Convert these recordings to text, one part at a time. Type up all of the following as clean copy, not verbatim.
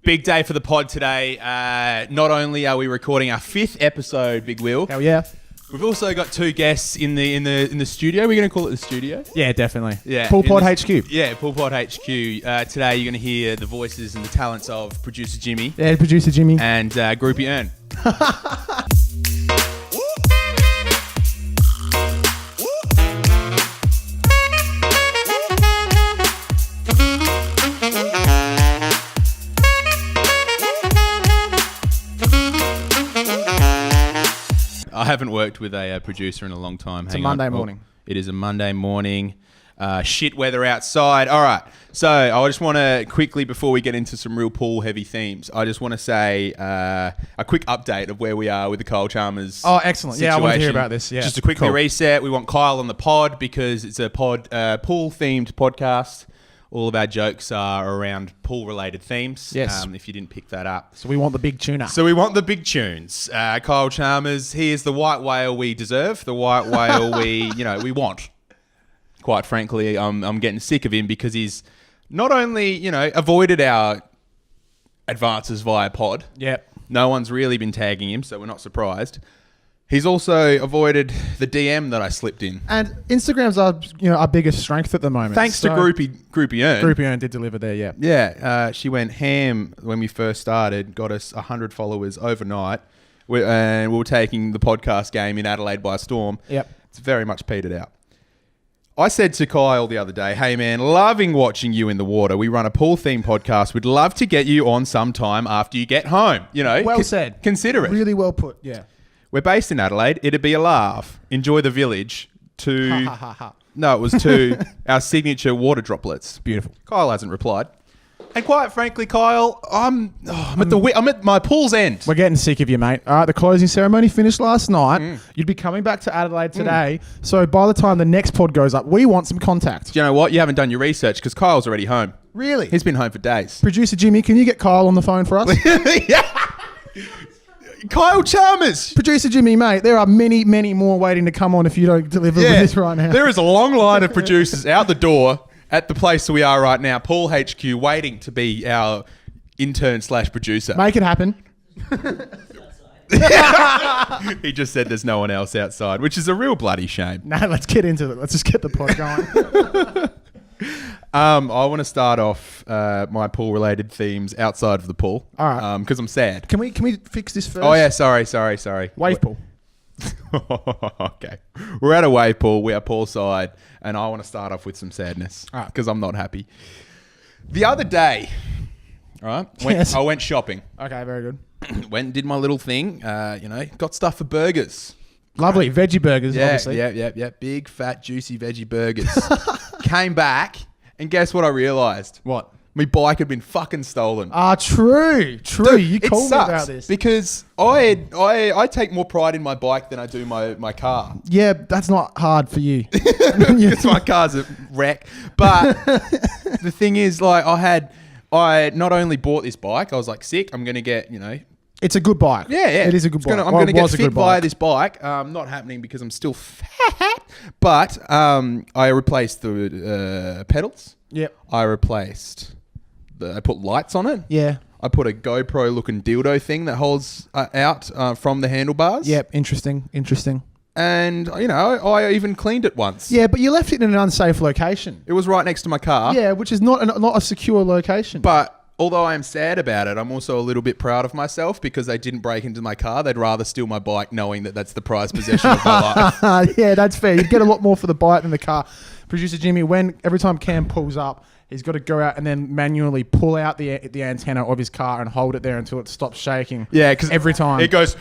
Big day for the pod today. Not only are we recording our 5th episode, Big Will. Hell yeah. We've also got 2 guests in the studio. We're going to call it the studio. Yeah, definitely. Yeah, Pool Pod HQ. Yeah, Pool Pod HQ. Today you're going to hear the voices and the talents of producer Jimmy. Yeah, producer Jimmy. And groupie Ern. I haven't worked with a producer in a long time. It's a Monday morning. It is a Monday morning. Shit weather outside. All right. So I just want to quickly, before we get into some real pool heavy themes, I just want to say a quick update of where we are with the Kyle Chalmers. Oh, excellent. Situation. Yeah, I want to hear about this. Yeah. Just to quickly reset, we want Kyle on the pod because it's a pool themed podcast. All of our jokes are around pool-related themes. Yes. If you didn't pick that up. So we want the big tuna. So we want the big tunes. Kyle Chalmers, he is the white whale we deserve, the white whale we want. Quite frankly, I'm getting sick of him because he's not only, avoided our advances via pod. Yep. No one's really been tagging him, so we're not surprised. He's also avoided the DM that I slipped in. And Instagram's our biggest strength at the moment. Thanks to Groupie Ern. Groupie Ern did deliver there, yeah. Yeah, she went ham when we first started, got us 100 followers overnight, and we were taking the podcast game in Adelaide by storm. Yep. It's very much petered out. I said to Kyle the other day, hey man, loving watching you in the water. We run a pool theme podcast. We'd love to get you on sometime after you get home. Well said. Consider it. Really well put, yeah. We're based in Adelaide. It'd be a laugh. Enjoy the village. No, it was to our signature water droplets. Beautiful. Kyle hasn't replied. And quite frankly, Kyle, I'm at my pool's end. We're getting sick of you, mate. All right, the closing ceremony finished last night. You'd be coming back to Adelaide today. So by the time the next pod goes up, we want some contact. Do you know what? You haven't done your research because Kyle's already home. Really? He's been home for days. Producer Jimmy, can you get Kyle on the phone for us? Yeah. Kyle Chalmers. Producer Jimmy, mate, there are many, many more waiting to come on if you don't deliver with this right now. There is a long line of producers out the door at the place we are right now, Pool HQ, waiting to be our intern/producer. Make it happen. He just said there's no one else outside, which is a real bloody shame. No, let's get into it. Let's just get the pod going. I want to start off my pool-related themes outside of the pool. All right. Because I'm sad. Can we fix this first? Oh, yeah. Sorry. Wave pool. Okay. We're at a wave pool. We are poolside. And I want to start off with some sadness. All right. Because I'm not happy. The other day, all right, I went shopping. Okay, very good. Went and did my little thing. Got stuff for burgers. Lovely. Veggie burgers, obviously. Yeah. Big, fat, juicy veggie burgers. Came back, and guess what I realised? What? My bike had been fucking stolen. True. Dude, you told me about this. Because I take more pride in my bike than I do my car. Yeah, that's not hard for you. Because my car's a wreck. But the thing is, I not only bought this bike, I was like, sick, I'm going to get, It's a good bike. Yeah. It is a good bike. I'm going to get fit via this bike. Not happening because I'm still fat. But I replaced the pedals. Yep. I put lights on it. Yeah. I put a GoPro looking dildo thing that holds out from the handlebars. Yep. Interesting. And, I even cleaned it once. Yeah, but you left it in an unsafe location. It was right next to my car. Yeah, which is not a secure location. But although I am sad about it, I'm also a little bit proud of myself because they didn't break into my car. They'd rather steal my bike knowing that that's the prized possession of my life. Yeah, that's fair. You'd get a lot more for the bike than the car. Producer Jimmy, every time Cam pulls up, he's got to go out and then manually pull out the antenna of his car and hold it there until it stops shaking. Yeah, because every time it goes.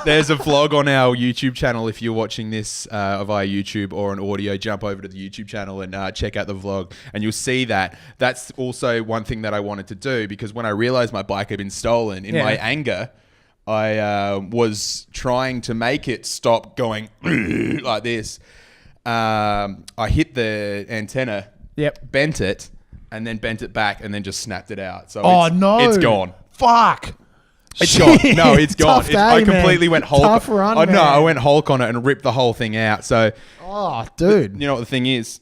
There's a vlog on our YouTube channel. If you're watching this via YouTube or an audio, jump over to the YouTube channel and check out the vlog, and you'll see that. That's also one thing that I wanted to do because when I realized my bike had been stolen, in my anger, I was trying to make it stop going like this. I hit the antenna, bent it, and then bent it back, and then just snapped it out. So it's gone. Fuck. It's gone. No, it's gone. I completely went Hulk. Tough run, oh, man. no, I went Hulk on it and ripped the whole thing out. So, dude. You know what the thing is?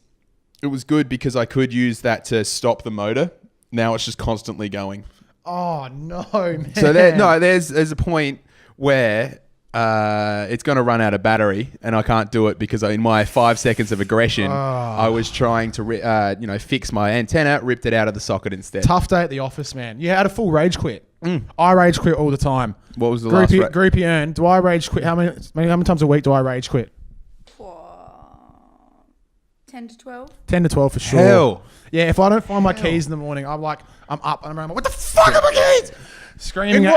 It was good because I could use that to stop the motor Now it's just constantly going. Oh no, man. So there's a point where it's going to run out of battery, and I can't do it because in my 5 seconds of aggression, I was trying to fix my antenna, ripped it out of the socket instead. Tough day at the office, man. You had a full rage quit. I rage quit all the time. What was the last? Groupie earn. Do I rage quit? How many times a week do I rage quit? 10 to 12. 10 to 12 for sure. Hell. Yeah, if I don't find my keys in the morning, I'm up and I'm like, what the fuck are my keys? Screaming at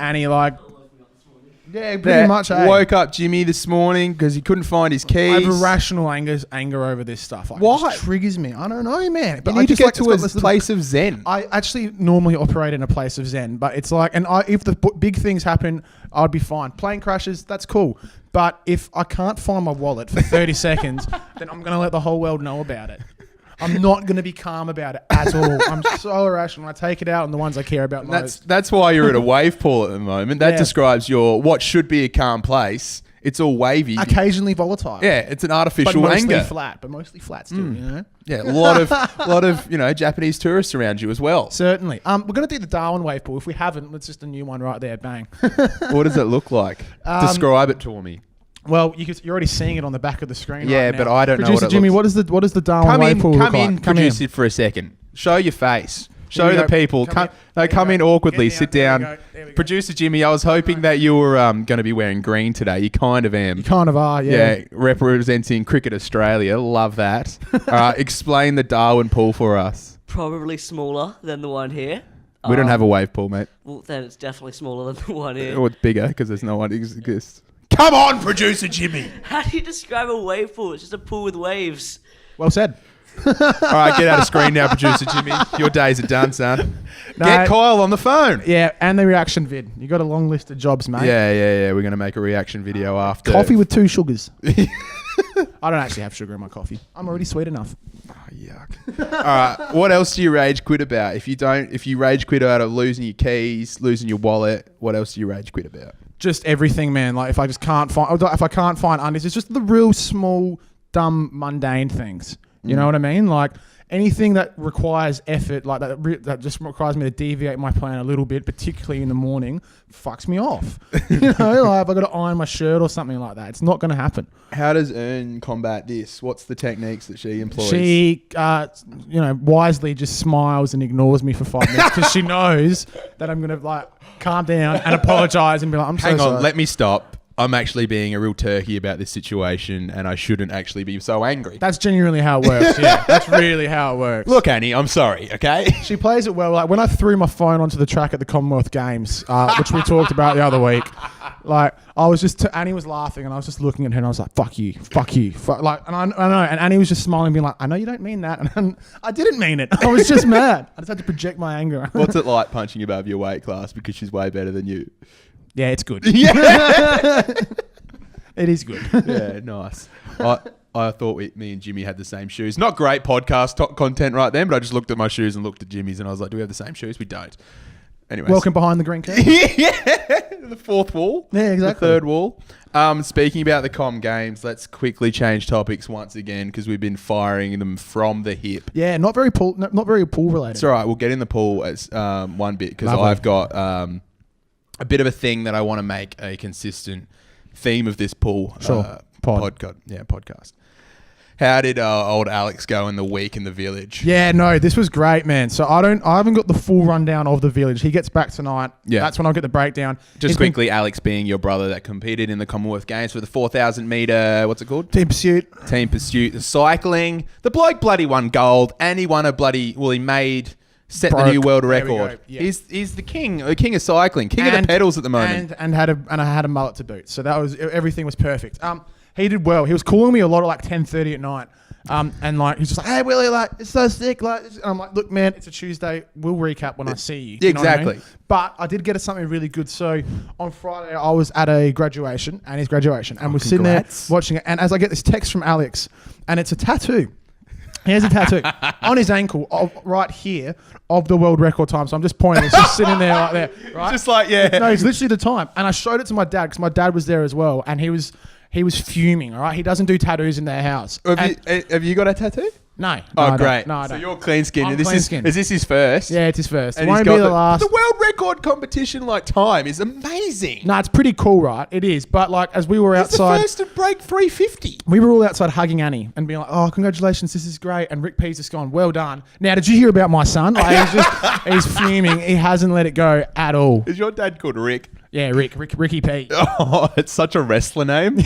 Annie, like, yeah, pretty much. Woke up Jimmy this morning because he couldn't find his keys. I have irrational anger over this stuff. Like, why? It triggers me. I don't know, man. But you need to get to a place of zen. I actually normally operate in a place of zen, but it's like, if the big things happen, I'd be fine. Plane crashes, that's cool. But if I can't find my wallet for 30 seconds, then I'm going to let the whole world know about it. I'm not going to be calm about it at all. I'm so irrational. I take it out on the ones I care about most. That's why you're at a wave pool at the moment. That describes what should be a calm place. It's all wavy. Occasionally volatile. Yeah, it's an artificial but mostly anger. Flat, but mostly flat still, you know? Yeah, a lot of Japanese tourists around you as well. Certainly. We're going to do the Darwin wave pool. If we haven't, it's just a new one right there. Bang. What does it look like? Describe it to me. Well, you're already seeing it on the back of the screen. Yeah, right now. but I don't know what it Jimmy, looks. what does the Darwin wave pool look like? Come in, produce it for a second. Show your face. Show we the go. people. Come in awkwardly. Sit down. There we go. Producer Jimmy, I was hoping that you were going to be wearing green today. You kind of am. You kind of are, yeah. Yeah, representing Cricket Australia. Love that. Explain the Darwin pool for us. Probably smaller than the one here. We don't have a wave pool, mate. Well, then it's definitely smaller than the one here. Or it's bigger because there's no one exists. Come on, producer Jimmy. How do you describe a wave pool? It's just a pool with waves. Well said. All right, get out of screen now, producer Jimmy. Your days are done, son. No, Get Kyle on the phone. Yeah, and the reaction vid. You got a long list of jobs, mate. Yeah. We're going to make a reaction video after. Coffee with 2 sugars. I don't actually have sugar in my coffee. I'm already sweet enough. Oh, yuck. All right. What else do you rage quit about? If you rage quit out of losing your keys, losing your wallet, what else do you rage quit about? Just everything, man. Like if I can't find undies, it's just the real small, dumb, mundane things. You know what I mean? Like anything that requires effort, like that just requires me to deviate my plan a little bit, particularly in the morning, fucks me off. You know, like if I got to iron my shirt or something like that, it's not going to happen. How does Ern combat this? What's the techniques that she employs? She, wisely just smiles and ignores me for 5 minutes because she knows that I'm going to calm down and apologize and be like, Hang on, sorry. let me stop. I'm actually being a real turkey about this situation and I shouldn't actually be so angry. That's genuinely how it works. Yeah, that's really how it works. Look, Annie, I'm sorry, okay? She plays it well. Like when I threw my phone onto the track at the Commonwealth Games, which we talked about the other week, like I was just, Annie was laughing and I was just looking at her and I was like, fuck you. And I know. And Annie was just smiling, being like, I know you don't mean that. And I didn't mean it. I was just mad. I just had to project my anger. What's it like punching above your weight class because she's way better than you? Yeah, it's good. Yeah. It is good. Yeah, nice. I thought me and Jimmy had the same shoes. Not great podcast content right then, but I just looked at my shoes and looked at Jimmy's and I was like, do we have the same shoes? We don't. Anyways. Welcome behind the green curtain. Yeah, the fourth wall. Yeah, exactly. The third wall. Speaking about the Com Games, let's quickly change topics once again because we've been firing them from the hip. Yeah, not very pool related. It's all right. We'll get in the pool as one bit because I've got a bit of a thing that I want to make a consistent theme of this pool. Sure. Podcast. How did old Alex go in the week in the village? Yeah, no, this was great, man. So I haven't got the full rundown of the village. He gets back tonight. Yeah. That's when I'll get the breakdown. Just quickly, Alex being your brother that competed in the Commonwealth Games for the 4,000 metre, what's it called? Team Pursuit. Team Pursuit. The cycling. The bloke bloody won gold and he won set the new world record. Yeah. He's the king of cycling, king of the pedals at the moment. And I had a mullet to boot. So everything was perfect. He did well. He was calling me a lot at 10:30 at night. And he's just like, hey Willie, it's so sick. And I'm like, look, man, it's a Tuesday. We'll recap when I see you. You know what I mean? Exactly. But I did get something really good. So on Friday, I was at a graduation, and we're sitting there watching it. And as I get this text from Alex, and it's a tattoo. He has a tattoo on his ankle right here of the world record time. So I'm just pointing. It's just sitting there like there, right? Just like, yeah. No, it's literally the time. And I showed it to my dad because my dad was there as well. And he was fuming, all right? He doesn't do tattoos in their house. Have you got a tattoo? No. I Oh, don't. great. No, I So don't. you're clean skinned. I'm Is clean-skinned. this his first? Yeah, it's his first. It And won't he's be got the last. The world record competition time is amazing. No, it's pretty cool, right? It is. But like, as we were He's the outside, first to break 350. we were all outside hugging Annie and being like, "Oh, congratulations, this is great." And Rick P's just gone, "Well done." Now, did you hear about my son? Like, he's fuming. He hasn't let it go at all. Is your dad called Rick? Yeah, Ricky P. Oh, it's such a wrestler name.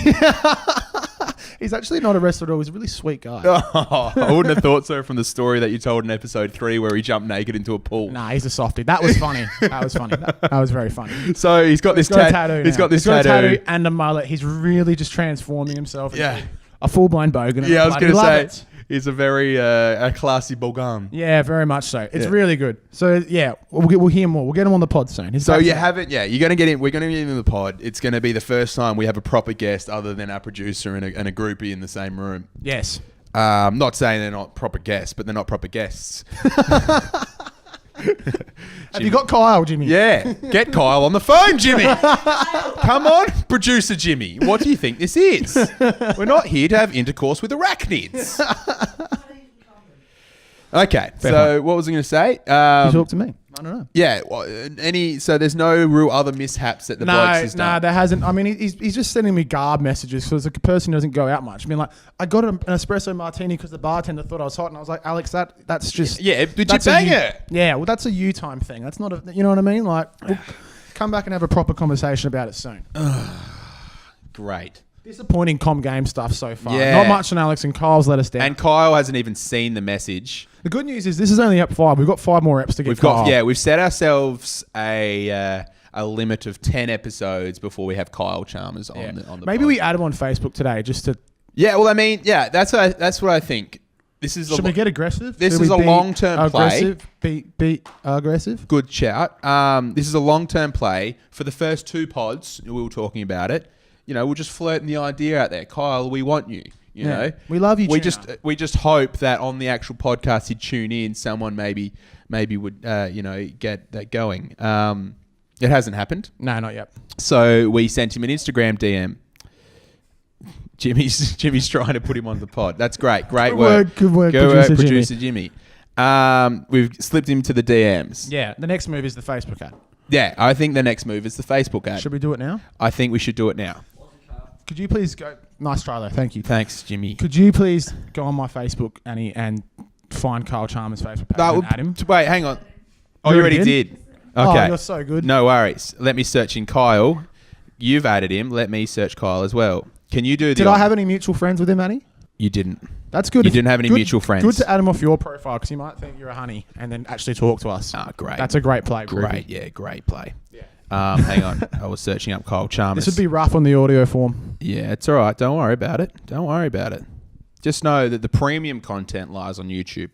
He's actually not a wrestler at all. He's a really sweet guy. Oh, I wouldn't have thought so from the story that you told in episode 3 where he jumped naked into a pool. Nah, he's a softie. That was funny. That was funny. That was very funny. So he's got this He's got a tattoo. He's now. got this He's got a tattoo. tattoo and a mullet. He's really just transforming himself into Yeah. a full-blown bogan. Yeah, I was going to say it. he's a very a classy Bogan. Yeah, very much so. It's Yeah. really good. So yeah, we'll hear more. We'll get him on the pod soon. He's So back you to- haven't, yeah. You're gonna get in. We're gonna get in the pod. It's gonna be the first time we have a proper guest other than our producer and a groupie in the same room. Yes. Not saying they're not proper guests, but they're not proper guests. Have you got Kyle, Jimmy? Yeah, get Kyle on the phone, Jimmy. Come on, producer Jimmy. What do you think this is? We're not here to have intercourse with arachnids. Okay, Fair so what was I going to say? You talk to me. I don't know. Yeah, well, so there's no real other mishaps that the blokes has done. No, there hasn't. I mean, he's just sending me garb messages because like a person who doesn't go out much. I mean, like, I got an espresso martini because the bartender thought I was hot, and I was like, Alex, that's just Yeah, did you that's a bang you- it? Yeah, well, that's a you time thing. That's not a, you know what I mean? Like, we'll come back and have a proper conversation about it soon. Great. Disappointing com game stuff so far. Yeah. Not much on Alex, and Kyle's let us down. And Kyle hasn't even seen the message. The good news is this is only up 5. We've got 5 more eps to get. We've set ourselves a limit of 10 episodes before we have Kyle Chalmers on the Maybe pod. we add him on Facebook today just to. Yeah, well, I mean, yeah, that's what I think. This is Should we get aggressive? This Should is we a be long-term play. aggressive? Be aggressive. Good shout. This is a long-term play. For the first 2 pods, we were talking about it. You know, we're just flirting the idea out there. Kyle, we want you. You know, we love you. We Tuna. just hope that on the actual podcast he'd tune in. Someone maybe would get that going. It hasn't happened. No, not yet. So we sent him an Instagram DM. Jimmy's trying to put him on the pod. That's great. Great work. Good work, Good work, producer producer Jimmy. We've slipped him to the DMs. Yeah, the next move is the Facebook ad. Yeah, I think the next move is the Facebook ad. Should we do it now? I think we should do it now. Could you please go? Nice try though. Thank you. Thanks, Jimmy. Could you please go on my Facebook, Annie, and find Kyle Chalmers' Facebook page and add him? Wait, hang on. Oh, You you already already did? Oh, Okay. you're so good. No worries. Let me search in Kyle. You've added him. Let me search Kyle as well. Can you do the... Did I have any mutual friends with him, Annie? You didn't. That's good. You didn't have any mutual friends. Good to add him off your profile because you might think you're a honey and then actually talk to us. Ah, great. That's a great play. Great, yeah, great play. Hang on. I was searching up Kyle Chalmers. This would be rough on the audio form. Yeah, it's all right. Don't worry about it. Don't worry about it. Just know that the premium content lies on YouTube.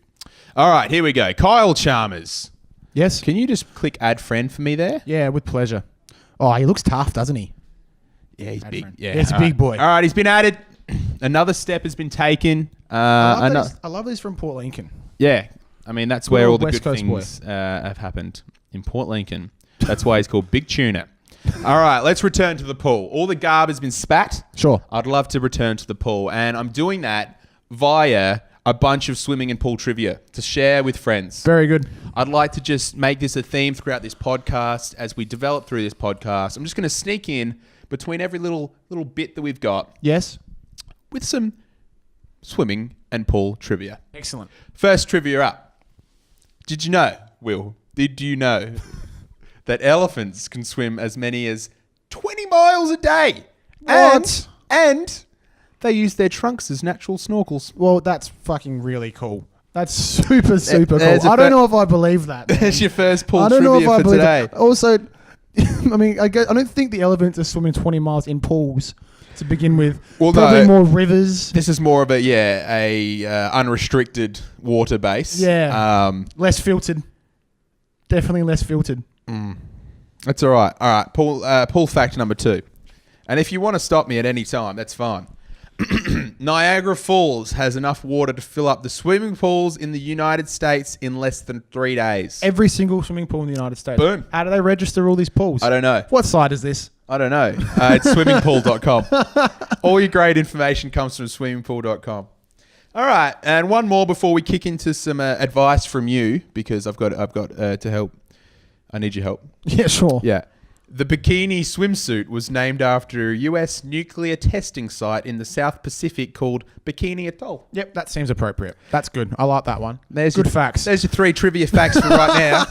All right, here we go. Kyle Chalmers. Yes. Can you just click add friend for me there? Yeah, with pleasure. Oh, he looks tough, doesn't he? Yeah, he's Add big. friend. Yeah, Yeah, he's a all big right. boy. All right, he's been added. Another step has been taken. I love these from Port Lincoln. Yeah, I mean, that's where Little all the West good Coast boy. things have happened in Port Lincoln. That's why he's called Big Tuna. All right, let's return to the pool. All the garb has been spat. Sure. I'd love to return to the pool, and I'm doing that via a bunch of swimming and pool trivia to share with friends. Very good. I'd like to just make this a theme throughout this podcast as we develop through this podcast. I'm just going to sneak in between every little bit that we've got Yes. with some swimming and pool trivia. Excellent. First trivia up. Did you know, Will, did you know that elephants can swim as many as 20 miles a day? What? And they use their trunks as natural snorkels. Well, that's fucking really cool. That's super cool. there's a I don't know if I believe that. There's your first pool I don't know if trivia I for believe today. that. Also, I mean, I don't think the elephants are swimming 20 miles in pools to begin with. Well, Probably no. more rivers. This is more of a unrestricted water base. Yeah. Less filtered. Definitely less filtered. That's all right. All right. Pool fact number 2. And if you want to stop me at any time, that's fine. Niagara Falls has enough water to fill up the swimming pools in the United States in less than 3 days. Every single swimming pool in the United States. Boom. How do they register all these pools? I don't know. What site is this? I don't know. It's swimmingpool.com. All your great information comes from swimmingpool.com. All right, and one more before we kick into some advice from you, because I've got to help. I need your help. Yeah, sure. Yeah. The bikini swimsuit was named after a U.S. nuclear testing site in the South Pacific called Bikini Atoll. Yep, that seems appropriate. That's good. I like that one. There's good your, facts. There's your 3 trivia facts for right now.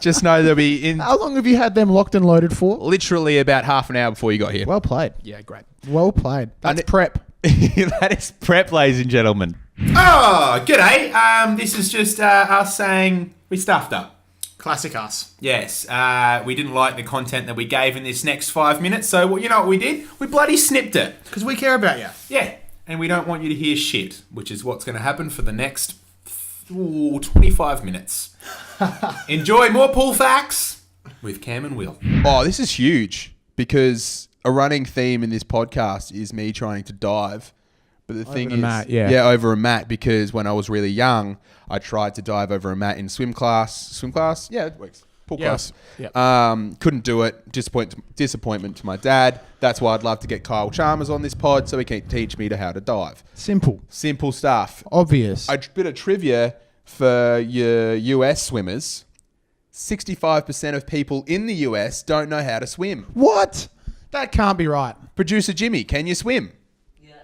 Just know they'll be in How long have you had them locked and loaded for? literally about half an hour before you got here. Well played. Yeah, great. Well played. That's prep. That is prep, ladies and gentlemen. Oh, g'day. This is just us saying we stuffed up. Classic us. Yes, we didn't like the content that we gave in this next 5 minutes, so you know what we did? We bloody snipped it. Because we care about you. Yeah, and we don't want you to hear shit, which is what's going to happen for the next 25 minutes. Enjoy more pool facts with Cam and Will. Oh, this is huge because a running theme in this podcast is me trying to dive. But the thing is, mat, yeah, over a mat, because when I was really young, I tried to dive over a mat in swim class. Swim class? Yeah, it works. Pool class. Yep. Couldn't do it. Disappointment to my dad. That's why I'd love to get Kyle Chalmers on this pod so he can teach me how to dive. Simple Stuff. Obvious. A bit of trivia for your US swimmers. 65% of people in the US don't know how to swim. What? That can't be right. Producer Jimmy, can you swim?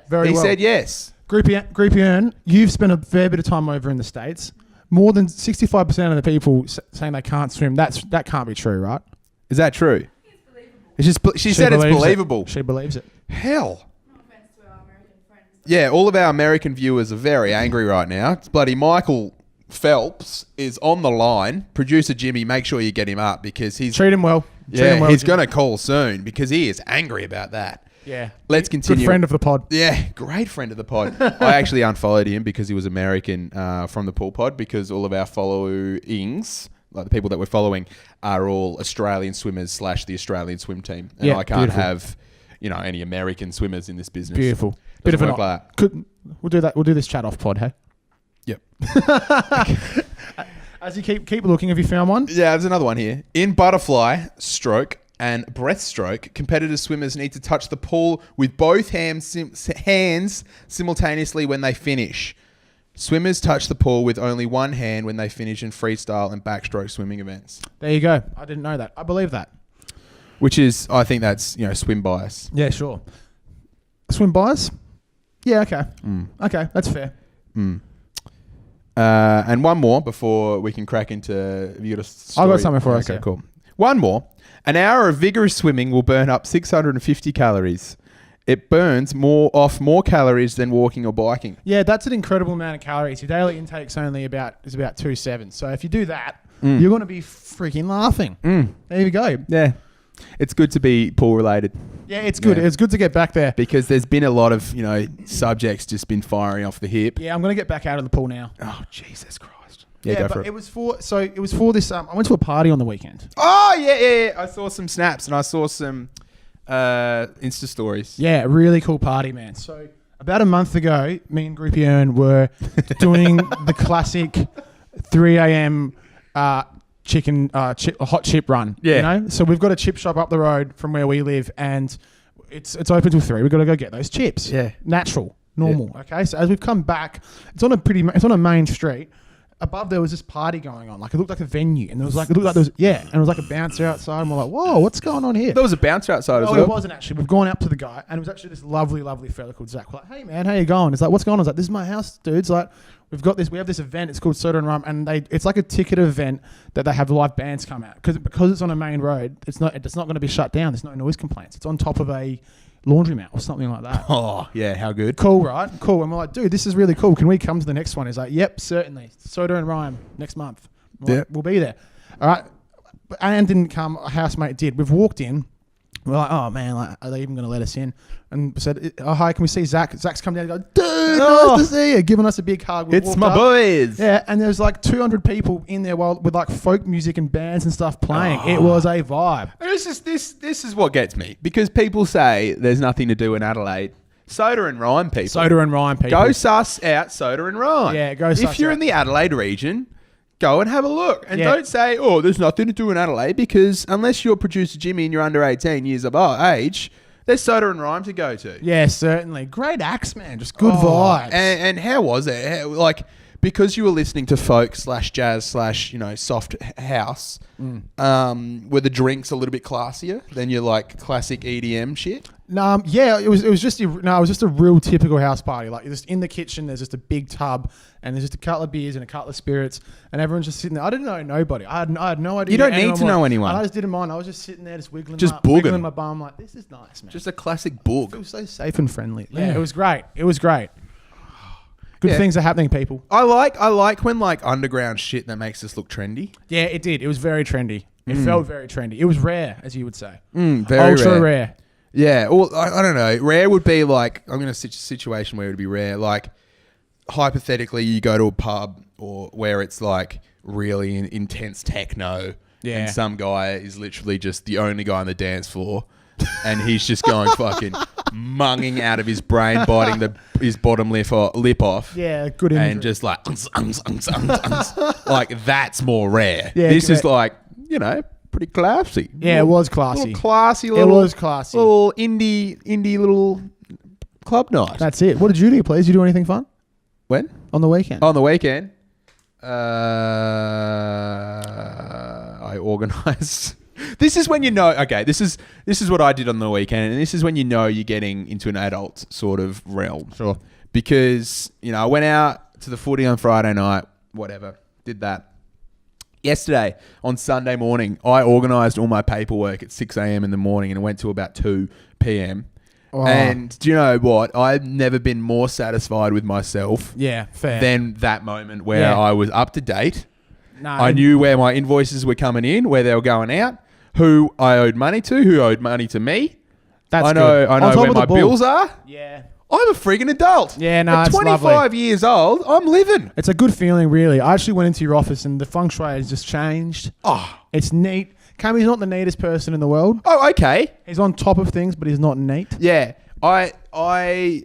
Very He well. said yes. Groupie Earn, you've spent a fair bit of time over in the States. More than 65% of the people saying they can't swim. That can't be true, right? Is that true? It's believable. It's just, she said it's believes believable. it. She believes it. Hell. Yeah, all of our American viewers are very angry right now. It's bloody Michael Phelps is on the line. Producer Jimmy, make sure you get him up because he's... Treat him well. Treat him well, he's Jimmy. going to call soon because he is angry about that. Yeah. Let's continue. Good friend of the pod. Yeah, great friend of the pod. I actually unfollowed him because he was American from the pool pod because all of our followings, like the people that we're following, are all Australian swimmers / the Australian swim team. And Yeah, I can't beautiful. have, any American swimmers in this business. Beautiful. Bit of an like that. We'll do that. We'll do this chat off pod, hey? Yep. As you keep looking, have you found one? Yeah, there's another one here. In butterfly, stroke, and breaststroke, competitive swimmers need to touch the pool with both hands simultaneously when they finish. Swimmers touch the pool with only one hand when they finish in freestyle and backstroke swimming events. There you go. I didn't know that. I believe that. Which is, I think that's, swim bias. Yeah, sure. Swim bias? Yeah, okay. Okay, that's fair. And one more before we can crack into... Have you got a story? I've got something for us, Okay, yeah. cool. One more. An hour of vigorous swimming will burn up 650 calories. It burns more calories than walking or biking. Yeah, that's an incredible amount of calories. Your daily intake's only about 2.7. So if you do that, you're going to be freaking laughing. There you go. Yeah. It's good to be pool related. Yeah, it's good. Yeah. It's good to get back there. Because there's been a lot of, subjects just been firing off the hip. Yeah, I'm going to get back out of the pool now. Oh, Jesus Christ. Yeah, go but for it. it was for this. I went to a party on the weekend. Oh, yeah. I saw some snaps and I saw some Insta stories. Yeah, really cool party, man. So about a month ago, me and Groupie Earn were doing the classic 3 a.m. Hot chip run. Yeah. So we've got a chip shop up the road from where we live, and it's open till 3. We've got to go get those chips. Yeah. Natural, normal. Yeah. Okay. So as we've come back, it's on a main street. Above there was this party going on. Like it looked like a venue, and it looked like there was like a bouncer outside, and we're like, whoa, what's going on here? There was a bouncer outside as No, well. it wasn't actually. We've gone up to the guy, and it was actually this lovely, lovely fella called Zach. We're like, hey man, how you going? It's like, what's going on? It's like, this is my house, dude. It's like, we have this event. It's called Soda and Rum, and it's like a ticket event that they have live bands come out because it's on a main road. It's not going to be shut down. There's no noise complaints. It's on top of a laundromat or something like that. Oh, yeah. How good. Cool, right? Cool. And we're like, dude, this is really cool. Can we come to the next one? He's like, yep, certainly. Soda and Rhyme next month. We're like, we'll be there. All right. But Anne didn't come. A housemate did. We've walked in. We're like, oh man, like, are they even going to let us in? And we said, oh hi, can we see Zach? Zach's come down and go, dude, nice to see you. Giving us a big hug. We It's walked my up. boys. Yeah, and there's like 200 people in there with like folk music and bands and stuff playing. It was a vibe. This is what gets me because people say there's nothing to do in Adelaide. Soda and Rhyme people. Soda and Rhyme people. Go suss out Soda and Rhyme. Yeah, go If suss you're out. in the Adelaide region, go and have a look. And Yeah. don't say, oh, there's nothing to do in Adelaide because unless you're producer Jimmy and you're under 18 years of age, There's Soda and Rhyme to go to. Yeah, certainly. Great acts, man. Just good vibes. And how was it? Like, because you were listening to folk / jazz / soft house, were the drinks a little bit classier than your like classic EDM shit? Yeah, it was just a real typical house party. Like, you're just in the kitchen, there's just a big tub, and there's just a couple of beers and a couple of spirits, and everyone's just sitting there. I didn't know nobody. I had no idea. You don't who need anyone to know was. anyone. And I just didn't mind. I was just sitting there, just wiggling, Booging. wiggling my bum. Like, this is nice, man. Just a classic boog. It was so safe and friendly. Yeah, it was great. It was great. Good things are happening, people. I like when like underground shit that makes us look trendy. Yeah, it did. It was very trendy. It felt very trendy. It was rare, as you would say. Very Ultra rare. Yeah, well, I don't know. Rare would be like, I'm going to sit a situation where it would be rare. Like, hypothetically, you go to a pub or where it's like really intense techno, and some guy is literally just the only guy on the dance floor, and he's just going fucking munging out of his brain, biting his bottom lip off. Yeah, good imagery. And just like, like that's more rare. Yeah, this is like, pretty classy. Yeah, it was classy. Little classy. It was classy. Little indie little club night. That's it. What did you do, please? Did you do anything fun When? on the weekend? On the weekend, I organised. This is when you know. Okay, this is what I did on the weekend, and this is when you know you're getting into an adult sort of realm. Sure. Because I went out to the footy on Friday night. Whatever, did that. Yesterday, on Sunday morning, I organised all my paperwork at 6 a.m. in the morning and it went to about 2 p.m. Oh. And do you know what? I've never been more satisfied with myself than that moment where I was up to date. No, I knew where my invoices were coming in, where they were going out, who I owed money to, who owed money to me. That's I know where my bills are. Yeah. I'm a friggin' adult. Yeah, no, At it's 25 lovely. years old, I'm living. It's a good feeling, really. I actually went into your office and the feng shui has just changed. Oh, It's neat. Cammy's not the neatest person in the world. oh, okay. He's on top of things, but he's not neat. Yeah. I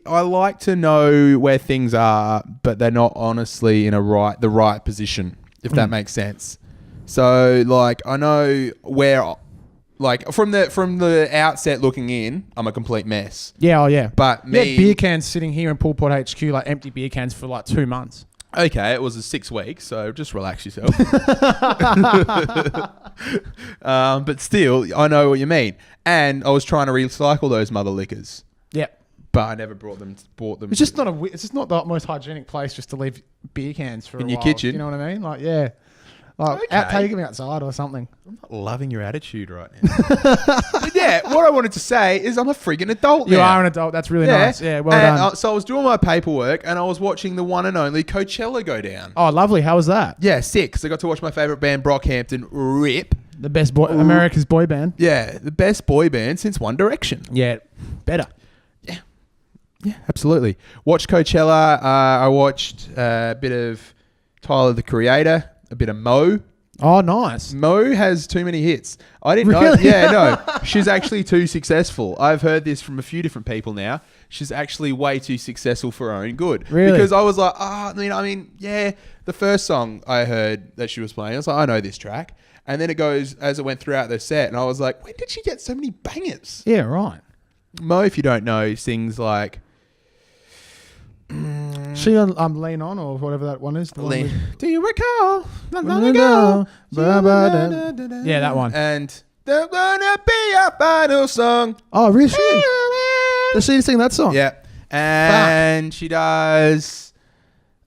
like to know where things are, but they're not honestly in the right position, if that makes sense. So like I know where, like from the outset looking in, I'm a complete mess. Yeah, yeah. But You had me, beer cans sitting here in Pool Pot HQ, like empty beer cans for like 2 months. okay, it was a 6 weeks, so just relax yourself. But still, I know what you mean. And I was trying to recycle those mother liquors, Yep. but I never bought them. It's just not it's just not the most hygienic place just to leave beer cans for In a your while. kitchen? You know what I mean? Like, yeah. Like, Okay. take them outside or something. I'm not loving your attitude right now. But yeah, what I wanted to say is I'm a friggin' adult now. You are an adult. That's really nice. Yeah, well and, done. so I was doing my paperwork and I was watching the one and only Coachella go down. Oh, lovely. How was that? Yeah, sick. So I got to watch my favourite band, Brockhampton, rip. The best boy, America's boy band. Yeah, the best boy band since One Direction. Yeah, better. Yeah, absolutely. Watched Coachella. I watched a bit of Tyler, the Creator, a bit of Mo. Oh, nice. Mo has too many hits. I didn't know. Really? Yeah, no. She's actually too successful. I've heard this from a few different people now. She's actually way too successful for her own good. Really? Because I was like, yeah, the first song I heard that she was playing, I was like, I know this track. And then it goes, as it went throughout the set, and I was like, when did she get so many bangers? Yeah, right. Mo, if you don't know, sings like... She on Lean On or whatever that one is. The one with- Do you recall? Not long ago. ago. Yeah, that one. And there's gonna be a final song. Oh, really? Does she sing that song? Yeah. And she does...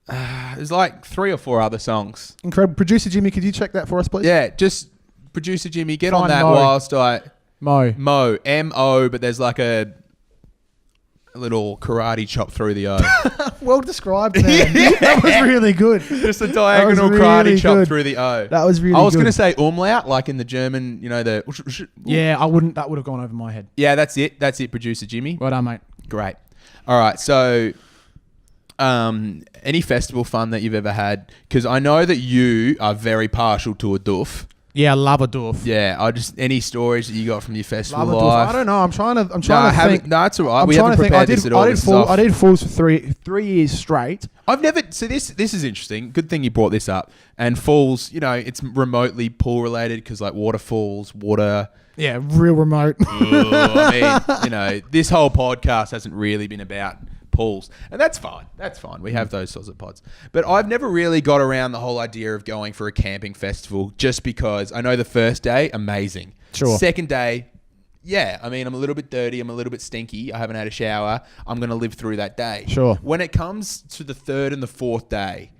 there's like 3 or 4 other songs. Incredible. Producer Jimmy, could you check that for us, please? Yeah, just producer Jimmy, get on Find that Mo. whilst I... Mo. Mo. M-O, but there's like a little karate chop through the O. Well described, man. That was really good. Just a diagonal really karate chop good. through the O. That was really I was good. going to say umlaut, like in the German, the... Yeah, I wouldn't. That would have gone over my head. Yeah, that's it. That's it, producer Jimmy. Well done, mate. Great. All right, so... any festival fun that you've ever had? Because I know that you are very partial to a doof. Yeah, I love a doof. Yeah, any stories that you got from your festival Love a doof. life? I don't know. I'm trying to think. No, it's all right. I'm We trying haven't to think. prepared this at all. I did Falls for three years straight. I've never. So this is interesting. Good thing you brought this up. And Falls, it's remotely pool related because like waterfalls, water. Yeah, real remote. I mean, this whole podcast hasn't really been about pools, and that's fine. That's fine. We have those sorts of pods. But I've never really got around the whole idea of going for a camping festival just because I know the first day, amazing. Sure. Second day, yeah. I mean, I'm a little bit dirty. I'm a little bit stinky. I haven't had a shower. I'm going to live through that day. Sure. When it comes to the third and the fourth day,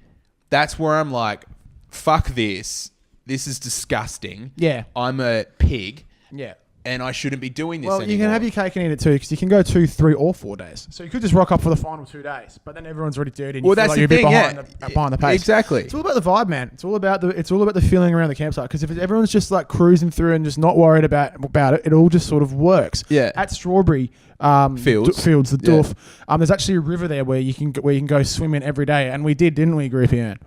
that's where I'm like, fuck this. This is disgusting. Yeah. I'm a pig. Yeah. And I shouldn't be doing this Well, anymore. you can have your cake and eat it too, because you can go 2, 3, or 4 days. So you could just rock up for the final 2 days, but then everyone's already dirty. And you feel like you're a bit behind the pace. Exactly. It's all about the vibe, man. It's all about the feeling around the campsite. Because if everyone's just like cruising through and just not worried about it, it all just sort of works. Yeah. At Strawberry Fields, the Doof, there's actually a river there where you can go swimming every day, and we did, didn't we, Griffin?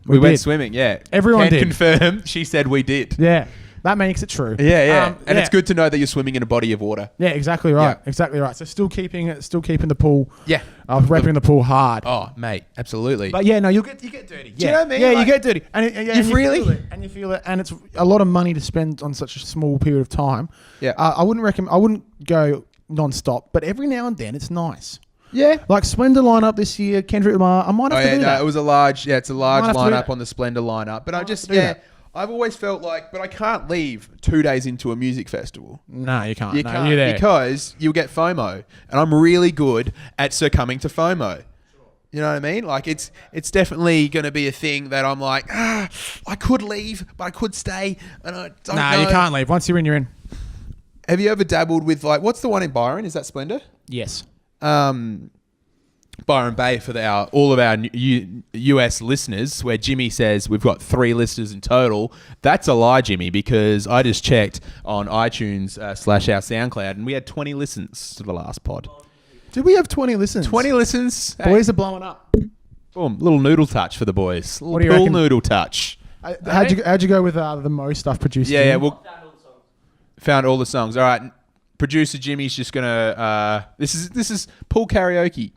We went did. swimming, yeah. Everyone Can did. confirm. She said we did. Yeah. That makes it true. Yeah. And it's good to know that you're swimming in a body of water. Yeah, exactly right. Yeah. Exactly right. So still keeping the pool. Yeah. Repping the pool hard. Oh, mate, absolutely. But yeah, no, you get dirty. Do you know what I mean? Yeah, Like, you get dirty, and you really feel it, and it's a lot of money to spend on such a small period of time. Yeah. I wouldn't go non-stop, but every now and then it's nice. yeah. Like Splendor lineup this year, Kendrick Lamar. I might have to do that. It was a large, it's a large Might have to do lineup that. on the Splendor lineup. But I just, to do that. I've always felt like, but I can't leave 2 days into a music festival. No, you can't. You No, can't you're there. because you'll get FOMO, and I'm really good at succumbing to FOMO. You know what I mean? Like it's definitely going to be a thing that I'm like, I could leave, but I could stay, and I don't know. you can't leave. Once you're in, you're in. Have you ever dabbled with like what's the one in Byron? Is that Splendor? Yes. Byron Bay for all of our US listeners, where Jimmy says we've got 3 listeners in total. That's a lie, Jimmy, because I just checked on iTunes / our SoundCloud, and we had 20 listens to the last pod. Did we have 20 listens? 20 listens. Boys are blowing up. Boom, little noodle touch for the boys. What do you Little reckon? noodle touch. How'd you go with the Mo stuff produced? Yeah, Jimmy? we'll found all the songs. All right, producer Jimmy's just gonna. This is pool karaoke.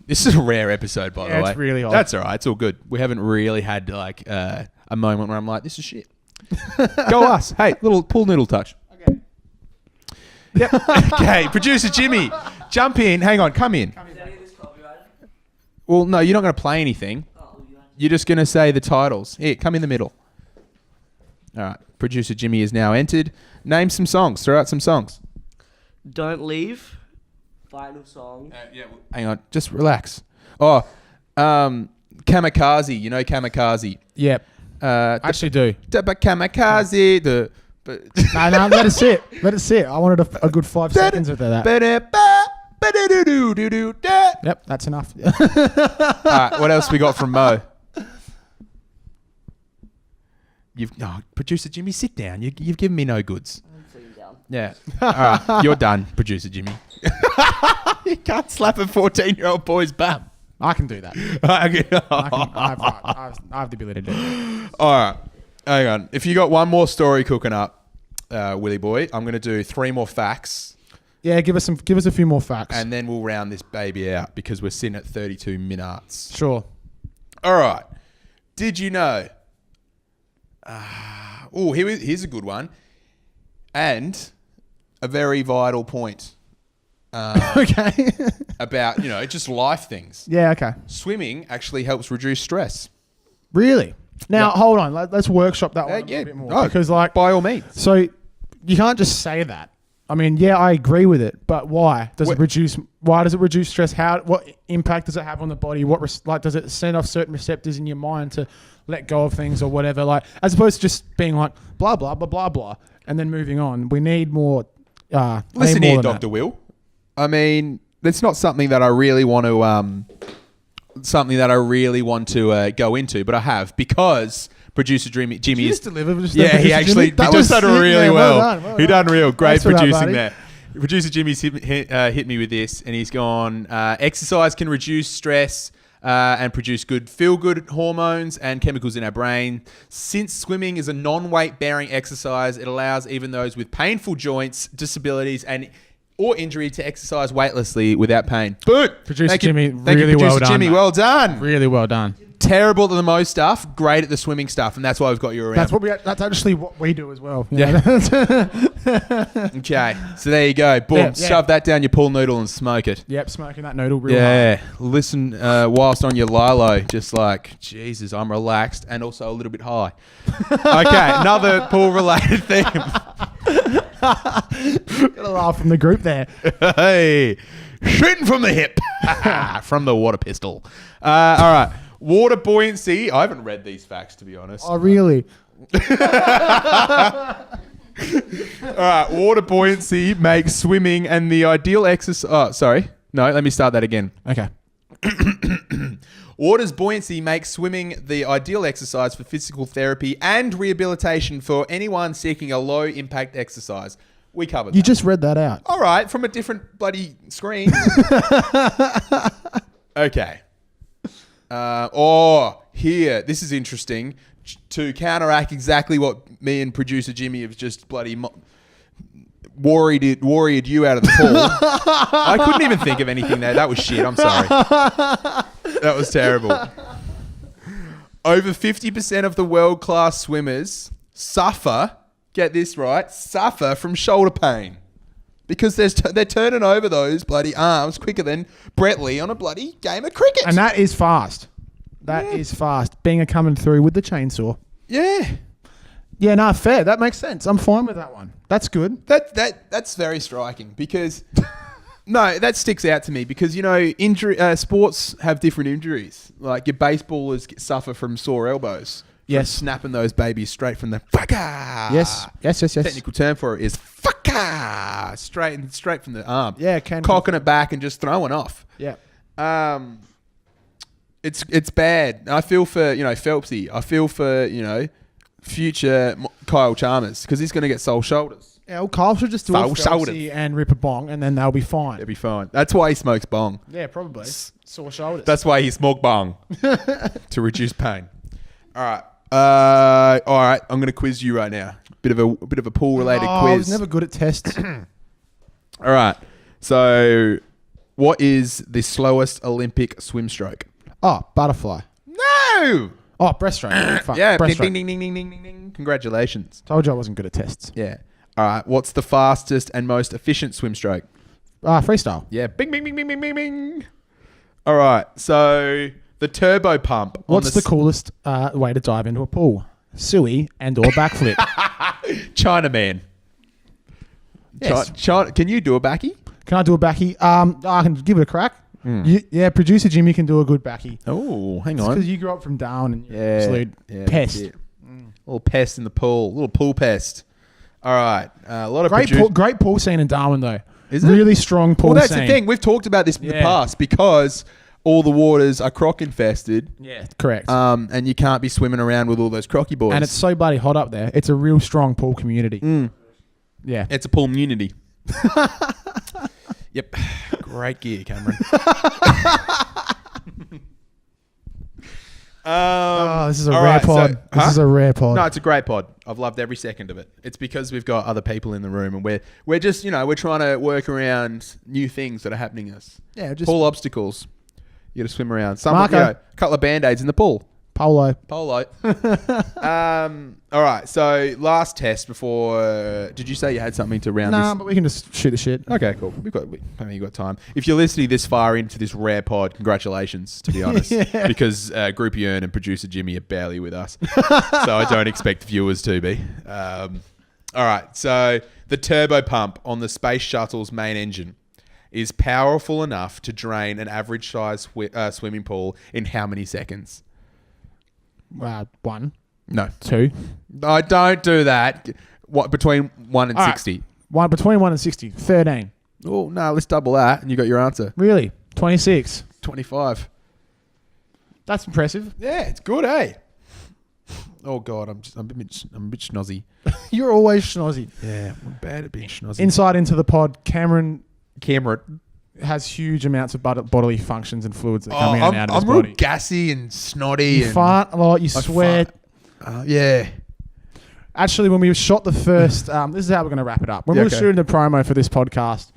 This is a rare episode, by the way. It's really odd. That's all right. It's all good. We haven't really had like a moment where I'm like, this is shit. Go us. Hey, little pool noodle touch. Okay. Yep. Okay, producer Jimmy, jump in. Hang on, come in. Is any of this copyrighted? Well, no, you're not going to play anything. Oh, you You're just going to say the titles. Here, come in the middle. All right. Producer Jimmy is now entered. Name some songs. Throw out some songs. Don't Leave. Final song. Hang on. Just relax. Oh, Kamikaze. You know Kamikaze. Yep. I actually do. Kamikaze. No, let it sit. Let it sit. I wanted a good 5 seconds of that. Yep, that's enough. All right. What else we got from Mo? Producer Jimmy, sit down. You've given me no goods. I'm sitting down. Yeah. All right. You're done, producer Jimmy. You can't slap a 14-year-old boy's bum. I can do that. I have the ability to do it. All right. Hang on. If you got one more story cooking up, Willy boy, I'm going to do 3 more facts. Yeah, give us a few more facts. And then we'll round this baby out because we're sitting at 32 minutes. Sure. All right. Did you know? Here's a good one. And a very vital point. Okay. About, just life things. Yeah, okay. Swimming actually helps reduce stress. Really? Now, Yep. hold on. Let's workshop that one a yeah. little bit more. No, because, by all means. So, you can't just say that. I mean, yeah, I agree with it, but why? Why does it reduce stress? What impact does it have on the body? Does it send off certain receptors in your mind to let go of things or whatever? Like, as opposed to just being like, blah, blah, blah, blah, blah, and then moving on. We need more. Listen here, Dr. Will. I mean, that's not something that I really want to go into, but I have because producer Jimmy Did you is just deliver? he actually did really well. He done real. Great Thanks for that, producing buddy. there. Producer Jimmy's hit me with this, and he's gone. Exercise can reduce stress. and produce good feel-good hormones and chemicals in our brain. Since swimming is a non-weight-bearing exercise, it allows even those with painful joints, disabilities, or injury to exercise weightlessly without pain. Boom! Producer Thank you- Jimmy, thank you, really well Producer done, Jimmy, mate. well done. Really well done. Terrible at the most stuff, great at the swimming stuff, and that's why we've got you around. That's actually what we do as well. you Yeah. know? Okay, so there you go. Boom, Yeah. shove that down your pool noodle and smoke it. Yep, smoking that noodle real hard. Yeah, listen whilst on your lilo, just like, Jesus, I'm relaxed and also a little bit high. Okay, another pool-related theme. Got a laugh from the group there. Hey, shooting from the hip, from the water pistol. All right, water buoyancy. I haven't read these facts, to be honest. Oh, really? All right, water buoyancy makes swimming and the ideal exercise. Oh, sorry. No, let me start that again. Okay. Water's buoyancy makes swimming the ideal exercise for physical therapy and rehabilitation for anyone seeking a low-impact exercise. We covered You that. just read that out. All right, from a different bloody screen. Okay. Here, this is interesting. To counteract exactly what me and producer Jimmy have just bloody worried you out of the pool. I couldn't even think of anything there. That was shit. I'm sorry. That was terrible. Over 50% of the world-class swimmers suffer, get this right, suffer from shoulder pain. Because they're turning over those bloody arms quicker than Brett Lee on a bloody game of cricket. And that is fast. That is fast. Being coming through with the chainsaw. Yeah. Yeah, no, fair. That makes sense. I'm fine with that one. That's good. That's very striking because no, that sticks out to me because injury sports have different injuries. Like your baseballers suffer from sore elbows. From Yes. snapping those babies straight from the fucker. Yes. Technical term for it is fucker. Straight from the arm. Yeah, cocking it back and just throwing off. Yeah. It's bad. I feel for Phelpsy. I feel for future Kyle Chalmers because he's going to get sole shoulders. Yeah, well, Kyle should just do Foul a shoulders. Phelpsy and rip a bong, and then they'll be fine. It'll be fine. That's why he smokes bong. Yeah, probably. Sore shoulders. That's why he smoked bong to reduce pain. All right. All right. I'm going to quiz you right now. Bit of a pool related I quiz. was never good at tests. All right. So, what is the slowest Olympic swim stroke? Oh, butterfly. No. Oh, breaststroke. Fuck. Yeah. Ding, breaststroke. ding, ding, ding, ding, ding, ding. Congratulations. Told you I wasn't good at tests. Yeah. All right. What's the fastest and most efficient swim stroke? Freestyle. Yeah. Bing, bing, bing, bing, bing, bing, bing. All right. So the turbo pump. What's the coolest way to dive into a pool? Suey and or backflip. Chinaman. Yes. Can you do a backy? Can I do a backy? I can give it a crack. Yeah, producer Jimmy can do a good backy. Oh, hang on. Because you grew up from Darwin and you're an absolute that's pest. it. Little pest in the pool. Little pool pest. All right. A lot of Great pool scene in Darwin though. Is it? Really strong pool Well, that's scene. the thing. We've talked about this in the Yeah. past because all the waters are croc infested. Yeah, correct. And you can't be swimming around with all those crocky boys. And it's so bloody hot up there. It's a real strong pool community. Yeah. It's a pool immunity. Yep. Great gear, Cameron. This is a all rare right, pod. so- This huh? is a rare pod. No, it's a great pod. I've loved every second of it. It's because we've got other people in the room and we're just, we're trying to work around new things that are happening to us. Yeah, just Pool obstacles. You got to swim around. Some, Marco. a couple of band-aids in the pool. polo. Polo. All right. So last test before. Did you say you had something to round Nah, this? but we can just shoot the shit. Okay, cool. I mean, you got time. If you're listening this far into this rare pod, congratulations. To be honest, Yeah. because Groupie Ern and producer Jimmy are barely with us, so I don't expect viewers to be. All right. So the turbo pump on the space shuttle's main engine is powerful enough to drain an average size swimming pool in how many seconds? 1, No. 2. I don't do that. What between 1 and All right. 60? Between 1 and 60. 13. Oh no, let's double that, and you got your answer. Really? 26. 25. That's impressive. Yeah, it's good, eh? Oh god, I'm a bit schnozzy. You're always schnozzy. Yeah, I'm bad at being schnozzy. Insight into the pod. Cameron has huge amounts of bodily functions and fluids that come in and out of his I'm real body. gassy and snotty. You and fart a lot. You I sweat. yeah. Actually, when we shot the first, this is how we're going to wrap it up. When we were shooting the promo for this podcast,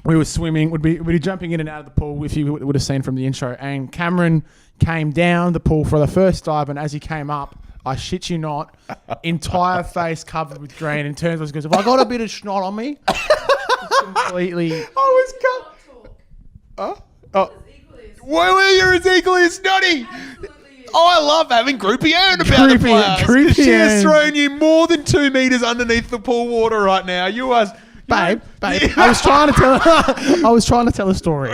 we were swimming. We'd be jumping in and out of the pool, if you would have seen from the intro. And Cameron came down the pool for the first dive, and as he came up, I shit you not, entire face covered with green, and turns to us and goes, "Have I got a bit of snot on me?" Completely. I was Well, you're as equally as snotty. Oh, I love having groupie Aaron about the players. Groupie She has Aaron. thrown you more than 2 meters underneath the pool water right now. You are, Babe, I was trying to tell a story.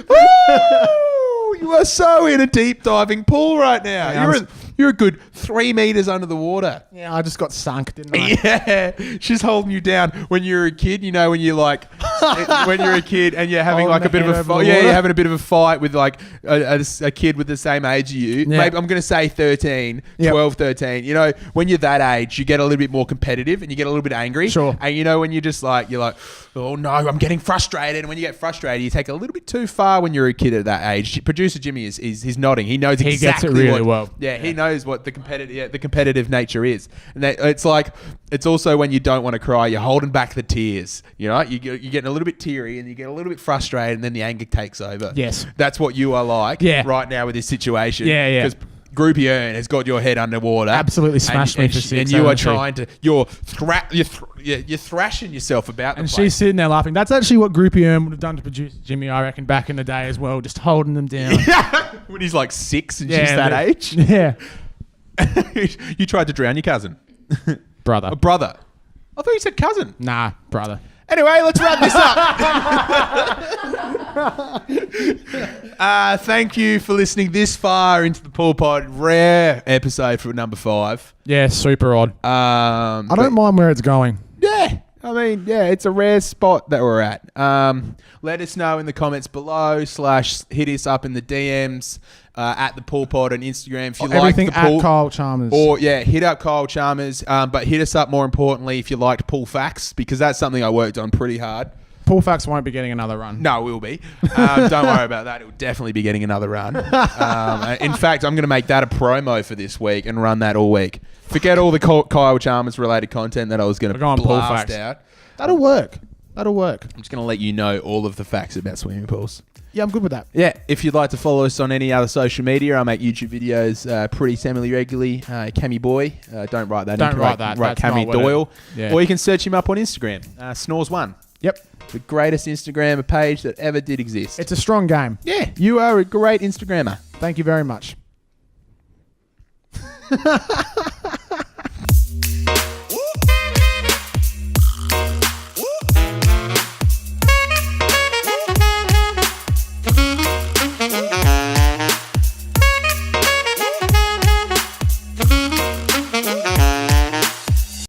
Woo! You are so in a deep diving pool right now. Yeah, You're a good 3 meters under the water. Yeah, I just got sunk, didn't I? Yeah, she's holding you down. When you're a kid, you know, when you're like, when you're a kid and you're having Holding like a bit the of a head over fight. the Yeah, water. you're having a bit of a fight with like a kid with the same age as you. Yeah. Maybe I'm going to say 13, 12, 13. You know, when you're that age, you get a little bit more competitive and you get a little bit angry. Sure. And you know, when you're just like, you're like, oh no, I'm getting frustrated. And when you get frustrated, you take it a little bit too far when you're a kid at that age. Producer Jimmy he's nodding. He knows He exactly gets it really what, well. Yeah, he knows what the competitive nature is. And it's like, it's also when you don't want to cry, you're holding back the tears. You know, you're getting a little bit teary and you get a little bit frustrated and then the anger takes over. Yes. That's what you are like right now with this situation. Yeah, yeah. Because Groupie Ern has got your head underwater. Absolutely smashed me for 6. And you are hasn't she? trying to, you're thrashing yourself about And the place. she's sitting there laughing. That's actually what Groupie Erm would have done to producer Jimmy, I reckon, back in the day as well, just holding them down. When he's like 6 and she's that but- age. Yeah. You tried to drown your cousin. Brother. A brother. I thought you said cousin. Nah, brother. Anyway, let's wrap this up. Thank you for listening this far into the Pool Pod. Rare episode for number 5. Yeah, super odd. I I don't mind where it's going. Yeah. I mean, yeah, it's a rare spot that we're at. Let us know in the comments below / hit us up in the DMs at the Pool Pod on Instagram if you Everything like the pool. at Kyle Chalmers. Or, hit up Kyle Chalmers. But hit us up more importantly if you liked Pool Facts, because that's something I worked on pretty hard. Pool Facts won't be getting another run. No, it will be. Don't worry about that. It will definitely be getting another run. In fact, I'm going to make that a promo for this week and run that all week. Forget all the Kyle Chalmers related content that I was going to We're going Pool blast Facts. out. That'll work. I'm just going to let you know all of the facts about swimming pools. Yeah, I'm good with that. Yeah, if you'd like to follow us on any other social media, I make YouTube videos pretty semi-regularly. Cammy Boy, don't write that. Don't write that. Write That's Cammy not what Doyle. Yeah. Or you can search him up on Instagram. Snores1. Yep. The greatest Instagrammer page that ever did exist. It's a strong game. Yeah, you are a great Instagrammer. Thank you very much.